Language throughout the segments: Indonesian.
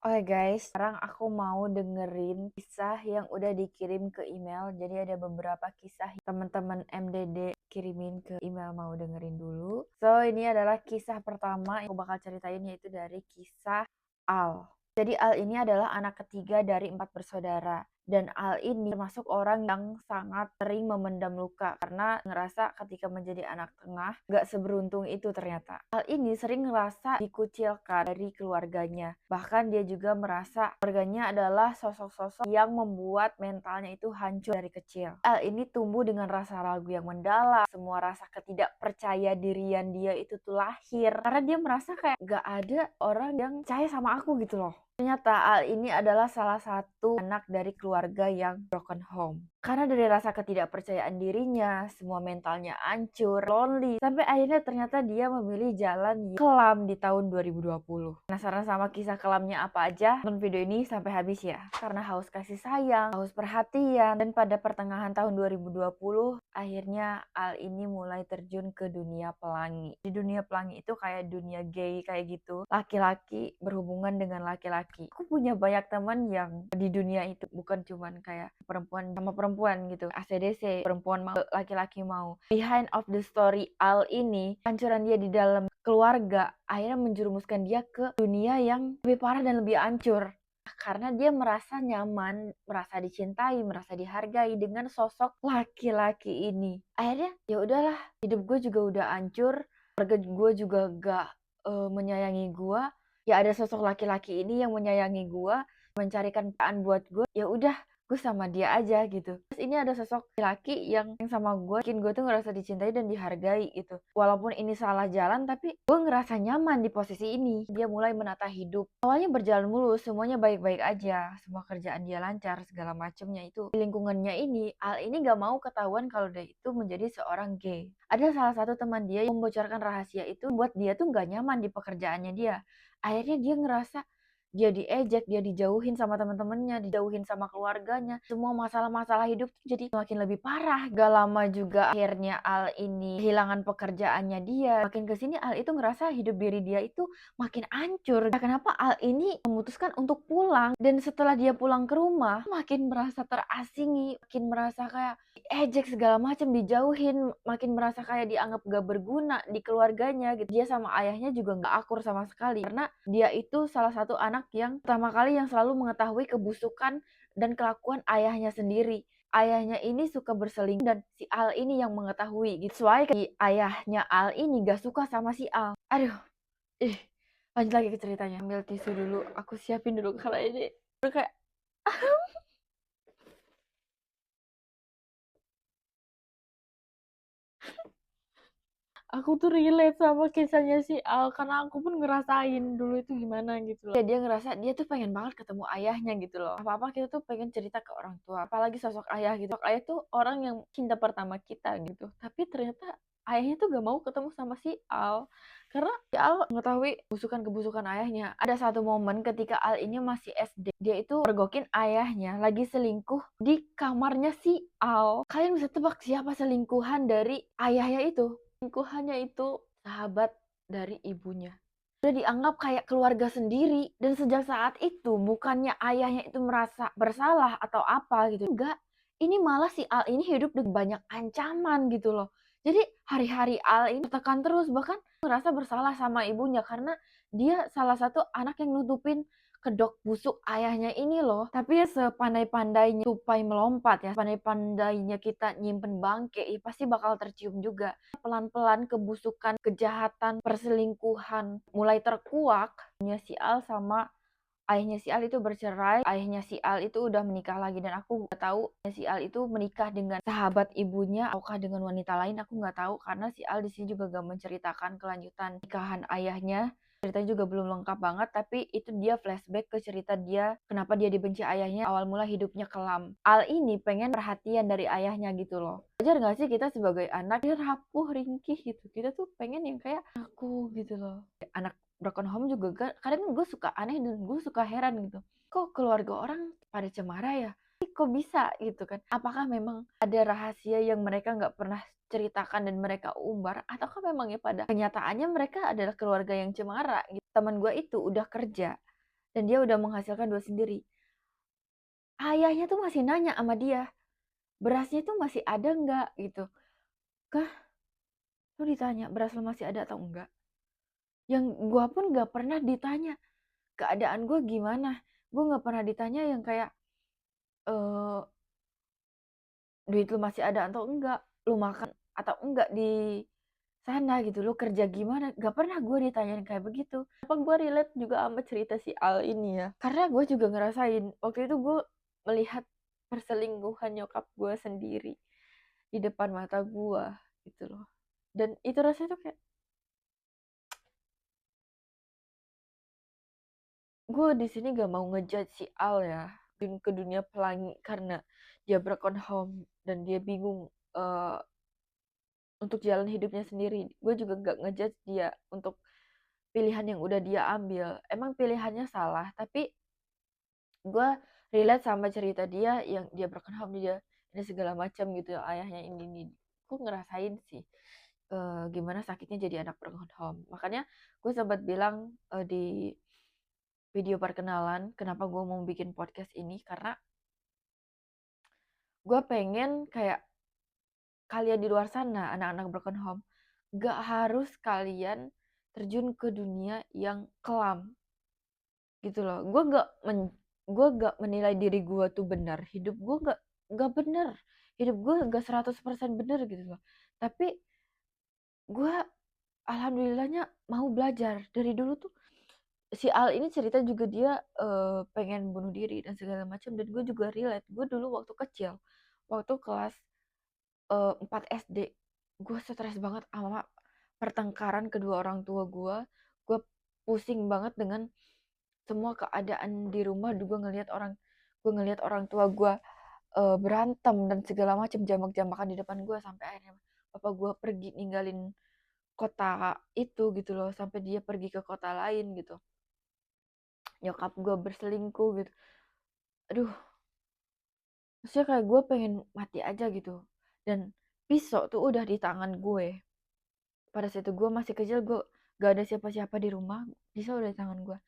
Oke guys, sekarang aku mau dengerin kisah yang udah dikirim ke email. Jadi ada beberapa kisah teman-teman MDD kirimin ke email, mau dengerin dulu. So, ini adalah kisah pertama yang aku bakal ceritain, yaitu dari kisah Al. Jadi Al ini adalah anak ketiga dari 4 bersaudara. Dan Al ini termasuk orang yang sangat sering memendam luka karena ngerasa ketika menjadi anak tengah gak seberuntung itu ternyata. Al ini sering ngerasa dikucilkan dari keluarganya. Bahkan dia juga merasa keluarganya adalah sosok-sosok yang membuat mentalnya itu hancur dari kecil. Al ini tumbuh dengan rasa ragu yang mendalam, semua rasa ketidakpercaya dirian dia itu tuh lahir karena dia merasa kayak gak ada orang yang percaya sama aku gitu loh. Ternyata Al ini adalah salah satu anak dari keluarga yang broken home. Karena dari rasa ketidakpercayaan dirinya, semua mentalnya hancur, lonely, sampai akhirnya ternyata dia memilih jalan yang kelam di tahun 2020. Penasaran sama kisah kelamnya apa aja? Tonton video ini sampai habis ya. Karena haus kasih sayang, haus perhatian, dan pada pertengahan tahun 2020, akhirnya Al ini mulai terjun ke dunia pelangi. Di dunia pelangi itu kayak dunia gay kayak gitu. Laki-laki berhubungan dengan laki-laki. Aku punya banyak teman yang di dunia itu, bukan cuman kayak perempuan sama perempuan gitu, ACDC, perempuan mau laki-laki mau. Behind of the story Al ini, hancuran dia di dalam keluarga akhirnya menjerumuskan dia ke dunia yang lebih parah dan lebih hancur karena dia merasa nyaman, merasa dicintai, merasa dihargai dengan sosok laki-laki ini. Akhirnya ya udahlah, hidup gue juga udah hancur, keluarga gue juga gak menyayangi gue. Ya ada sosok laki-laki ini yang menyayangi gue, mencarikan pekerjaan buat gue, ya udah gue sama dia aja gitu. Terus ini ada sosok laki yang sama gue, bikin gue tuh ngerasa dicintai dan dihargai gitu. Walaupun ini salah jalan, tapi gue ngerasa nyaman di posisi ini. Dia mulai menata hidup. Awalnya berjalan mulus, semuanya baik-baik aja, semua kerjaan dia lancar, segala macemnya itu. Di lingkungannya ini, Al ini gak mau ketahuan kalau dia itu menjadi seorang gay. Ada salah satu teman dia yang membocorkan rahasia itu, buat dia tuh gak nyaman di pekerjaannya dia. Akhirnya dia ngerasa dia diejek, dia dijauhin sama teman-temannya, dijauhin sama keluarganya. Semua masalah-masalah hidup tuh jadi makin lebih parah. Gak lama juga akhirnya Al ini kehilangan pekerjaannya dia. Makin kesini Al itu ngerasa hidup diri dia itu makin hancur. Nah, kenapa Al ini memutuskan untuk pulang? Dan setelah dia pulang ke rumah, makin merasa terasingi, makin merasa kayak ejek segala macam, dijauhin, makin merasa kayak dianggap gak berguna di keluarganya gitu. Dia sama ayahnya juga gak akur sama sekali karena dia itu salah satu anak yang pertama kali yang selalu mengetahui kebusukan dan kelakuan ayahnya sendiri. Ayahnya ini suka berselingkuh dan si Al ini yang mengetahui gitu. Soalnya si ayahnya Al ini gak suka sama si Al. Aduh, ih, lanjut lagi ke ceritanya. Ambil tisu dulu, aku siapin dulu kalau ini udah kayak aku tuh relate sama kisahnya si Al karena aku pun ngerasain dulu itu gimana gitu loh. Ya, dia ngerasa dia tuh pengen banget ketemu ayahnya gitu loh. Apa-apa kita tuh pengen cerita ke orang tua. Apalagi sosok ayah gitu. Sosok ayah tuh orang yang cinta pertama kita gitu. Tapi ternyata ayahnya tuh gak mau ketemu sama si Al. Karena si Al mengetahui kebusukan-kebusukan ayahnya. Ada satu momen ketika Al ini masih SD. Dia itu pergokin ayahnya lagi selingkuh di kamarnya si Al. Kalian bisa tebak siapa selingkuhan dari ayahnya itu? Selingkuhannya itu sahabat dari ibunya. Udah dianggap kayak keluarga sendiri. Dan sejak saat itu bukannya ayahnya itu merasa bersalah atau apa gitu. Enggak. Ini malah si Al ini hidup dengan banyak ancaman gitu loh. Jadi hari-hari Al ini tertekan terus. Bahkan merasa bersalah sama ibunya. Karena dia salah satu anak yang nutupin kedok busuk ayahnya ini loh. Tapi ya sepandai-pandainya tupai melompat ya, pandai-pandainya kita nyimpen bangke, ya pasti bakal tercium juga. Pelan-pelan kebusukan, kejahatan, perselingkuhan mulai terkuak. Si Al sama ayahnya si Al itu bercerai, ayahnya si Al itu udah menikah lagi dan aku nggak tahu si Al itu menikah dengan sahabat ibunya ataukah dengan wanita lain, aku nggak tahu karena si Al di sini juga gak menceritakan kelanjutan nikahan ayahnya. Ceritanya juga belum lengkap banget, tapi itu dia flashback ke cerita dia kenapa dia dibenci ayahnya, awal mula hidupnya kelam. Al ini pengen perhatian dari ayahnya gitu loh. Wajar gak sih kita sebagai anak dia rapuh, ringkih gitu. Kita tuh pengen yang kayak aku gitu loh. Anak broken home juga kadang gue suka aneh dan gue suka heran gitu. Kok keluarga orang pada cemara ya? Kok bisa gitu kan? Apakah memang ada rahasia yang mereka nggak pernah ceritakan dan mereka umbar, ataukah memang ya pada kenyataannya mereka adalah keluarga yang cemara gitu. Teman gue itu udah kerja dan dia udah menghasilkan 2 sendiri. Ayahnya tuh masih nanya sama dia, "Berasnya tuh masih ada nggak?" Gitu. "Kah? Lu ditanya beras lu masih ada atau enggak?" Yang gua pun nggak pernah ditanya keadaan gue gimana. Gue nggak pernah ditanya yang kayak, eee, "Duit lu masih ada atau enggak? Lu makan atau enggak di sana gitu, lu kerja gimana?" Gak pernah gue ditanyain kayak begitu. Apa gue relate juga sama cerita si Al ini ya, karena gue juga ngerasain waktu itu gue melihat perselingkuhan nyokap gue sendiri di depan mata gue gitu loh, dan itu rasanya tuh kayak gue di sini gak mau ngejudge si Al ya ke dunia pelangi karena dia broken home dan dia bingung uh, untuk jalan hidupnya sendiri. Gue juga gak ngejudge dia untuk pilihan yang udah dia ambil. Emang pilihannya salah, tapi gue relate sama cerita dia yang dia broken home, dia ini segala macam gitu, ayahnya ini. Gue ngerasain sih gimana sakitnya jadi anak broken home. Makanya gue sempat bilang di video perkenalan kenapa gue mau bikin podcast ini, karena gue pengen kayak kalian di luar sana, anak-anak broken home, gak harus kalian terjun ke dunia yang kelam gitu loh. Gue gak menilai diri gue tuh benar, hidup gue gak benar, hidup gue gak 100% benar gitu loh. Tapi gue alhamdulillahnya mau belajar dari dulu tuh. Si Al ini cerita juga dia pengen bunuh diri dan segala macam, dan gue juga relate. Gue dulu waktu kecil, waktu kelas 4 SD, gue stres banget sama pertengkaran kedua orang tua gue. Gue pusing banget dengan semua keadaan di rumah. Gue ngelihat orang tua gue berantem dan segala macam, jamak-jamakan di depan gue, sampai akhirnya papa gue pergi ninggalin kota itu gitu loh, sampai dia pergi ke kota lain gitu. Nyokap gue berselingkuh gitu. Aduh, maksudnya kayak gue pengen mati aja gitu. Dan pisau tuh udah di tangan gue. Pada saat itu gue masih kecil, gue gak ada siapa-siapa di rumah, pisau udah di tangan gue.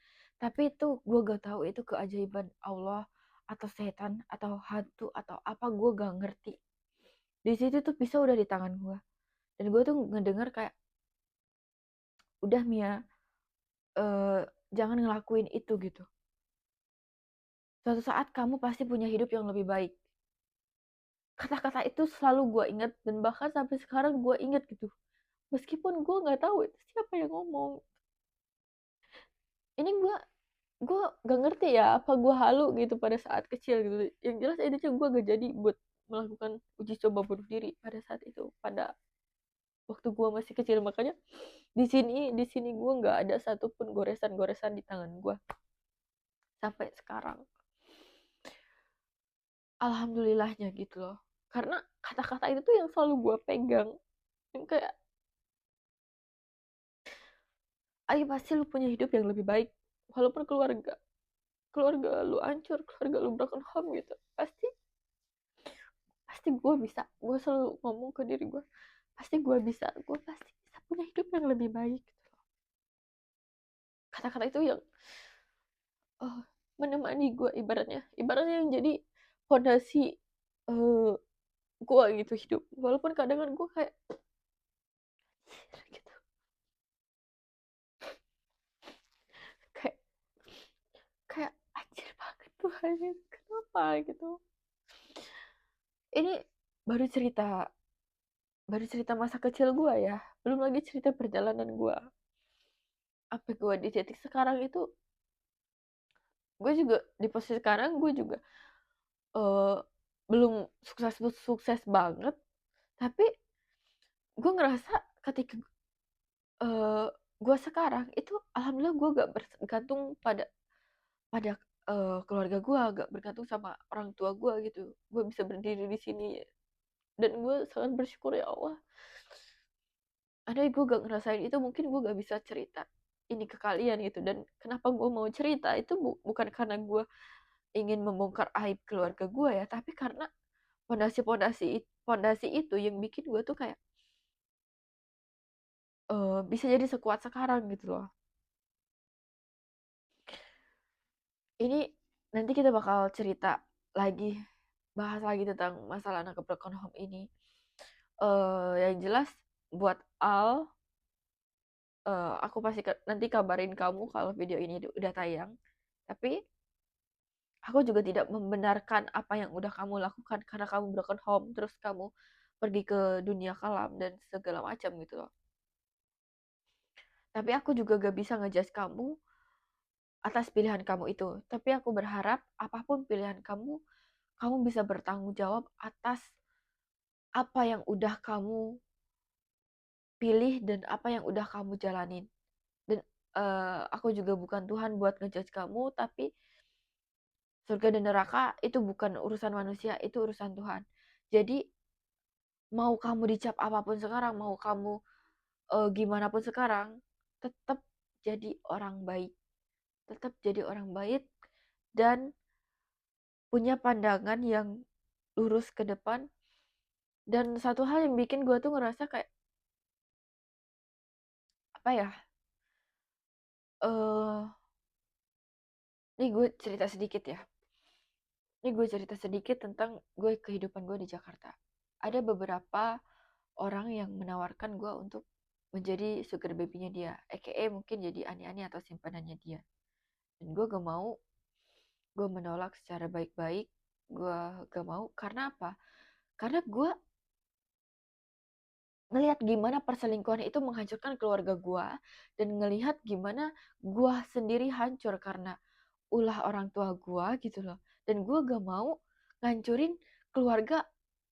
Tapi itu gue gak tahu itu keajaiban Allah atau setan atau hantu atau apa, gue gak ngerti. Di situ tuh pisau udah di tangan gue, dan gue tuh ngedenger kayak, udah Mia, eh, jangan ngelakuin itu gitu. Suatu saat kamu pasti punya hidup yang lebih baik. Kata-kata itu selalu gue ingat, dan bahkan sampai sekarang gue ingat gitu. Meskipun gue nggak tahu itu siapa yang ngomong. Ini gue gak ngerti ya, apa gue halu gitu pada saat kecil gitu. Yang jelas intinya gue gak jadi buat melakukan uji coba bunuh diri pada saat itu, pada waktu gue masih kecil. Makanya di sini gue nggak ada satupun goresan-goresan di tangan gue sampai sekarang, alhamdulillahnya gitu loh. Karena kata-kata itu tuh yang selalu gue pegang, yang kayak, ayo pasti lu punya hidup yang lebih baik, walaupun keluarga lu hancur, keluarga lu broken home gitu, pasti pasti gue bisa. Gue selalu ngomong ke diri gue, gue pasti bisa punya hidup yang lebih baik gitu. Kata-kata itu yang uh, menemani gue, ibaratnya yang jadi fondasi gue gitu hidup, walaupun kadang kan gue kayak gitu, kayak kayak anjir banget Tuhan, kenapa gitu. Ini baru cerita baru cerita masa kecil gue ya, belum lagi cerita perjalanan gue apa gue di titik sekarang itu. Gue juga di posisi sekarang, gue juga uh, belum sukses sukses banget, tapi gue ngerasa ketika uh, gue sekarang itu alhamdulillah gue gak bergantung pada pada keluarga gue, gak bergantung sama orang tua gue gitu. Gue bisa berdiri di sini, dan gue sangat bersyukur ya Allah. Andai gue gak ngerasain itu, mungkin gue gak bisa cerita ini ke kalian gitu. Dan kenapa gue mau cerita itu bukan karena gue ingin membongkar aib keluarga gue ya, tapi karena pondasi itu yang bikin gue tuh kayak bisa jadi sekuat sekarang gitu loh. Ini nanti kita bakal cerita lagi, bahas lagi tentang masalah anak broken home ini. Yang jelas buat Al, aku pasti nanti kabarin kamu kalau video ini udah tayang. Tapi aku juga tidak membenarkan apa yang udah kamu lakukan karena kamu broken home, terus kamu pergi ke dunia kelam dan segala macam gitu loh. Tapi aku juga gak bisa ngejudge kamu atas pilihan kamu itu. Tapi aku berharap apapun pilihan kamu, kamu bisa bertanggung jawab atas apa yang udah kamu pilih dan apa yang udah kamu jalanin. Dan aku juga bukan Tuhan buat ngejudge kamu, tapi surga dan neraka itu bukan urusan manusia, itu urusan Tuhan. Jadi mau kamu dicap apapun sekarang, mau kamu gimana pun sekarang, tetap jadi orang baik. Tetap jadi orang baik dan punya pandangan yang lurus ke depan. Dan satu hal yang bikin gue tuh ngerasa kayak apa ya? eh Ini gue cerita sedikit ya. Ini gue cerita sedikit tentang gue kehidupan gue di Jakarta. Ada beberapa orang yang menawarkan gue untuk menjadi sugar baby-nya dia, aka mungkin jadi ani-ani atau simpanannya dia. Dan gue gak mau, gue menolak secara baik-baik, gue gak mau. Karena apa? Karena gue ngelihat gimana perselingkuhan itu menghancurkan keluarga gue, dan ngelihat gimana gue sendiri hancur karena ulah orang tua gue gitu loh. Dan gue gak mau ngancurin keluarga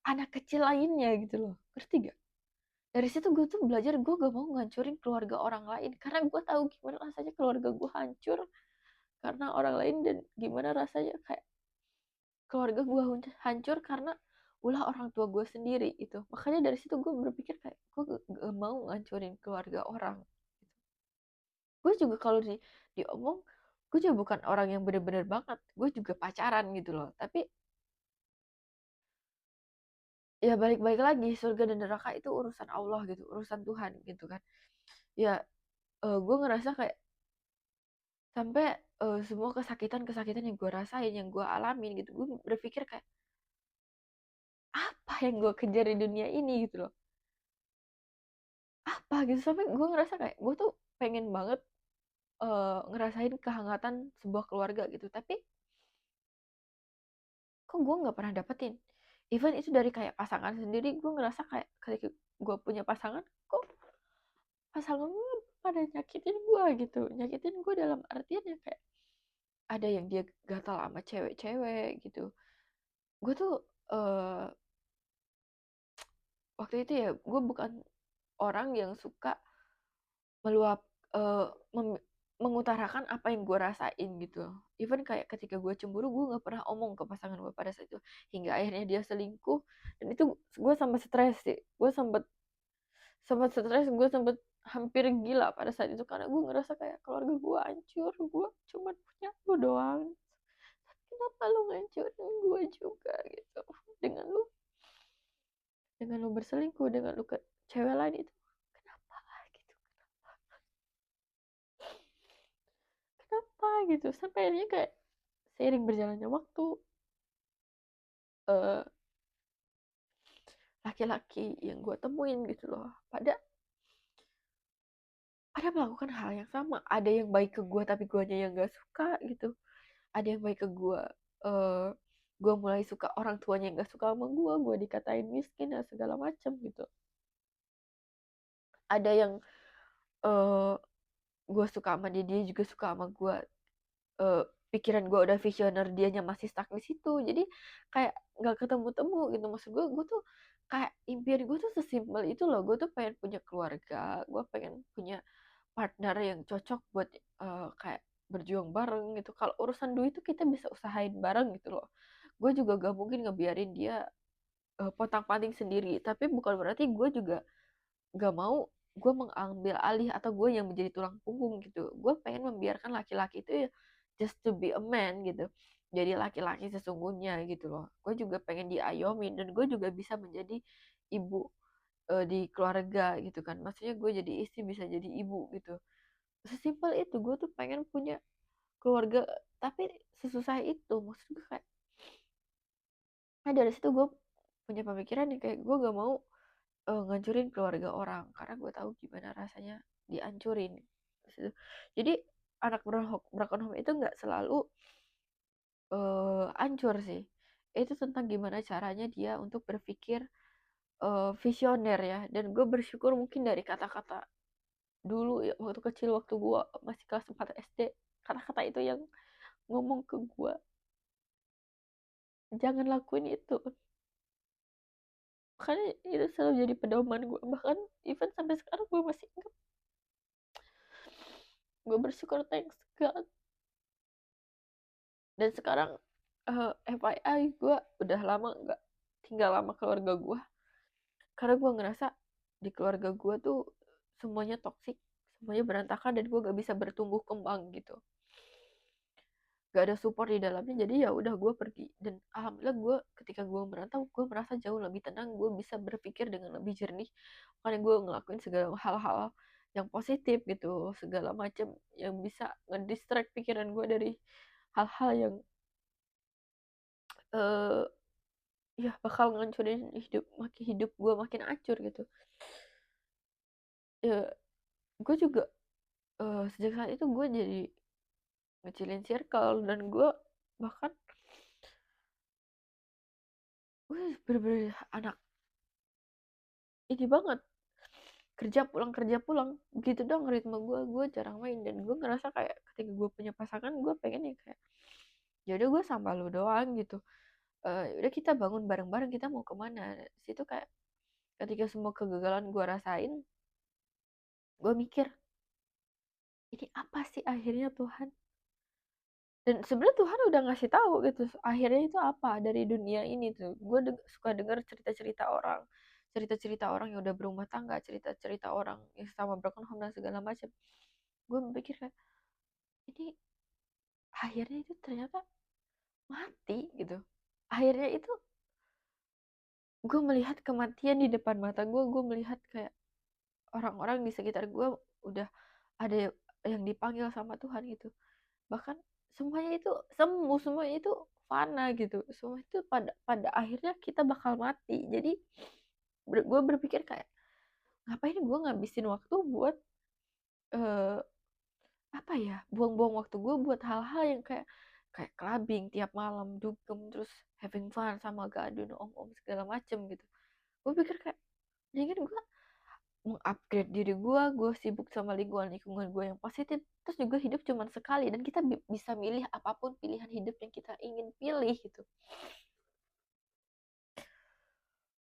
anak kecil lainnya gitu loh, ngerti gak? Dari situ gue tuh belajar gue gak mau ngancurin keluarga orang lain karena gue tahu gimana rasanya keluarga gue hancur karena orang lain, dan gimana rasanya kayak keluarga gue hancur karena ulah orang tua gue sendiri itu. Makanya dari situ gue berpikir kayak gue gak mau ngancurin keluarga orang. Gue juga kalau diomong, gue juga bukan orang yang bener-bener banget, gue juga pacaran gitu loh. Tapi ya balik-balik lagi, surga dan neraka itu urusan Allah gitu, urusan Tuhan gitu kan. Ya gue ngerasa kayak sampai semua kesakitan-kesakitan yang gue rasain, yang gue alamin gitu, gue berpikir kayak apa yang gue kejar di dunia ini gitu loh, apa gitu. Sampai gue ngerasa kayak gue tuh pengen banget ngerasain kehangatan sebuah keluarga gitu, tapi kok gue nggak pernah dapetin. Even itu dari kayak pasangan sendiri, gue ngerasa kayak ketika gue punya pasangan, kok pasangan gue pada nyakitin gue gitu. Nyakitin gue dalam artian yang kayak ada yang dia gatal sama cewek-cewek gitu. Gue tuh waktu itu ya gue bukan orang yang suka meluap, eh, mem- mengutarakan apa yang gue rasain gitu. Even kayak ketika gue cemburu, gue nggak pernah omong ke pasangan gue pada saat itu, hingga akhirnya dia selingkuh. Dan itu gue sempat stres sih, gue sempat sempat stres, gue sempat hampir gila pada saat itu karena gue ngerasa kayak keluarga gue hancur, gue cuma punya lu doang, kenapa lu ngancurin gue juga gitu, dengan lu dengan lu berselingkuh, dengan lu ke cewek lain itu, kenapa gitu, kenapa gitu. Sampai akhirnya kayak seiring berjalannya waktu, eh, laki-laki yang gue temuin gitu loh, pada pada melakukan hal yang sama. Ada yang baik ke gue tapi guanya yang gak suka gitu, ada yang baik ke gue, eh gue mulai suka orang tuanya yang gak suka sama gue dikatain miskin dan segala macam gitu. Ada yang eh gue suka sama dia, dia juga suka sama gue. eh, Pikiran gue udah visioner, dianya masih stuck di situ, jadi kayak nggak ketemu-temu gitu. Maksud gue tuh kayak impian gue tuh sesimpel itu loh. Gue tuh pengen punya keluarga, gue pengen punya partner yang cocok buat kayak berjuang bareng gitu. Kalau urusan duit tuh kita bisa usahain bareng gitu loh. Gue juga gak mungkin ngebiarin dia pontang-panting sendiri, tapi bukan berarti gue juga gak mau gue mengambil alih atau gue yang menjadi tulang punggung gitu. Gue pengen membiarkan laki-laki itu ya just to be a man gitu, jadi laki-laki sesungguhnya gitu loh. Gue juga pengen diayomin dan gue juga bisa menjadi ibu di keluarga gitu kan. Maksudnya gue jadi istri bisa jadi ibu gitu. Sesimpel itu. Gue tuh pengen punya keluarga Tapi sesusah itu, maksud gue kayak, dari situ gue punya pemikiran nih kayak gue gak mau ngancurin keluarga orang karena gue tahu gimana rasanya dihancurin. Jadi anak broken home itu nggak selalu hancur sih. Itu tentang gimana caranya dia untuk berpikir visioner ya. Dan gue bersyukur mungkin dari kata-kata dulu ya, waktu kecil, waktu gue masih kelas 4 SD, kata-kata itu yang ngomong ke gue, jangan lakuin itu. Makanya itu selalu jadi pedoman gue. Bahkan even sampai sekarang gue masih ingat. Gue bersyukur, thanks God. Dan sekarang FYI gue udah lama nggak tinggal sama keluarga gue karena gue ngerasa di keluarga gue tuh semuanya toksik, semuanya berantakan, dan gue gak bisa bertumbuh kembang gitu, gak ada support di dalamnya. Jadi ya udah gue pergi, dan alhamdulillah gue ketika gue merantau gue merasa jauh lebih tenang, gue bisa berpikir dengan lebih jernih. Makanya gue ngelakuin segala hal-hal yang positif gitu, segala macam yang bisa ngedistract pikiran gue dari hal-hal yang eh ya bakal ngancurin hidup gue makin hancur gitu. Ya gue juga sejak saat itu gue jadi ngecilin circle, dan gue bahkan gue bener-bener anak ini banget, kerja pulang gitu dong ritme gue jarang main. Dan gue ngerasa kayak ketika gue punya pasangan gue pengen ya kayak, ya udah gue sama lu doang gitu. Udah kita bangun bareng-bareng, kita mau kemana situ. Kayak ketika semua kegagalan gue rasain, gue mikir ini apa sih akhirnya Tuhan. Dan sebenarnya Tuhan udah ngasih tahu gitu akhirnya itu apa dari dunia ini tuh. Gue suka denger cerita-cerita orang yang udah berumah tangga, cerita-cerita orang yang sama broken home dan segala macam. Gue berpikir kayak, ini akhirnya itu ternyata mati gitu. Akhirnya itu gue melihat kematian di depan mata gue melihat kayak orang-orang di sekitar gue udah ada yang dipanggil sama Tuhan gitu. Bahkan semuanya itu semu, semuanya itu fana gitu, semua itu pada pada akhirnya kita bakal mati. Jadi gue berpikir kayak, ngapain gue ngabisin waktu buat eh, apa ya, buang-buang waktu gue buat hal-hal yang kayak kayak clubbing tiap malam, dugem, terus having fun sama gadun om-om segala macem gitu. Gue pikir kayak, mendingan gue mengupgrade diri gue sibuk sama lingkungan gue yang positif. Terus juga hidup cuma sekali, dan kita bisa milih apapun pilihan hidup yang kita ingin pilih gitu.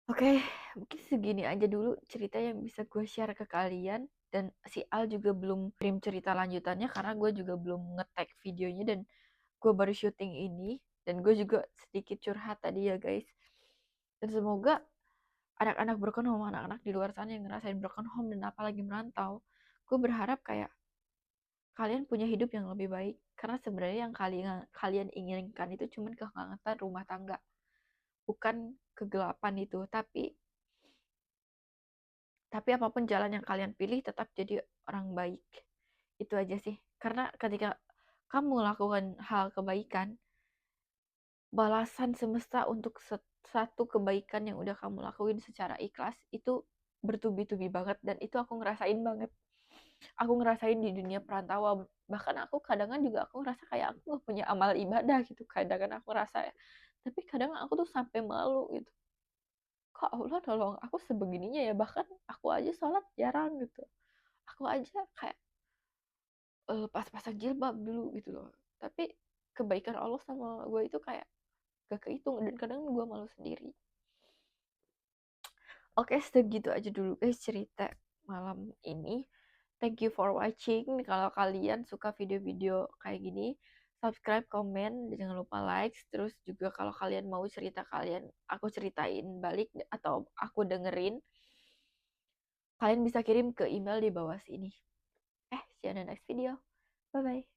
Oke, mungkin segini aja dulu cerita yang bisa gue share ke kalian. Dan si Al juga belum kirim cerita lanjutannya karena gue juga belum nge-tag videonya, dan gue baru syuting ini. Dan gue juga sedikit curhat tadi ya guys. Dan semoga anak-anak broken home, anak-anak di luar sana yang ngerasain broken home dan apalagi merantau, gue berharap kayak kalian punya hidup yang lebih baik. Karena sebenarnya yang kalian inginkan itu cuman kehangatan rumah tangga, bukan kegelapan itu. Tapi apapun jalan yang kalian pilih, tetap jadi orang baik. Itu aja sih. Karena ketika kamu lakukan hal kebaikan, balasan semesta untuk satu kebaikan yang udah kamu lakuin secara ikhlas itu bertubi-tubi banget. Dan itu aku ngerasain banget. Aku ngerasain di dunia perantauan. Bahkan aku kadang juga aku ngerasa kayak aku gak punya amal ibadah gitu. Kadang aku ngerasa ya. Tapi kadang aku tuh sampai malu gitu. Kok Allah nolong aku sebegininya ya. Bahkan aku aja sholat jarang gitu. Aku aja kayak pas pasang jilbab dulu gitu loh. Tapi kebaikan Allah sama gue itu kayak gak kehitung, dan kadang gue malu sendiri. Oke, segitu aja dulu guys cerita malam ini. Thank you for watching. Kalau kalian suka video-video kayak gini, subscribe, komen, jangan lupa like. Terus juga kalau kalian mau cerita kalian, aku ceritain balik atau aku dengerin, kalian bisa kirim ke email di bawah sini. See you on the next video. Bye-bye.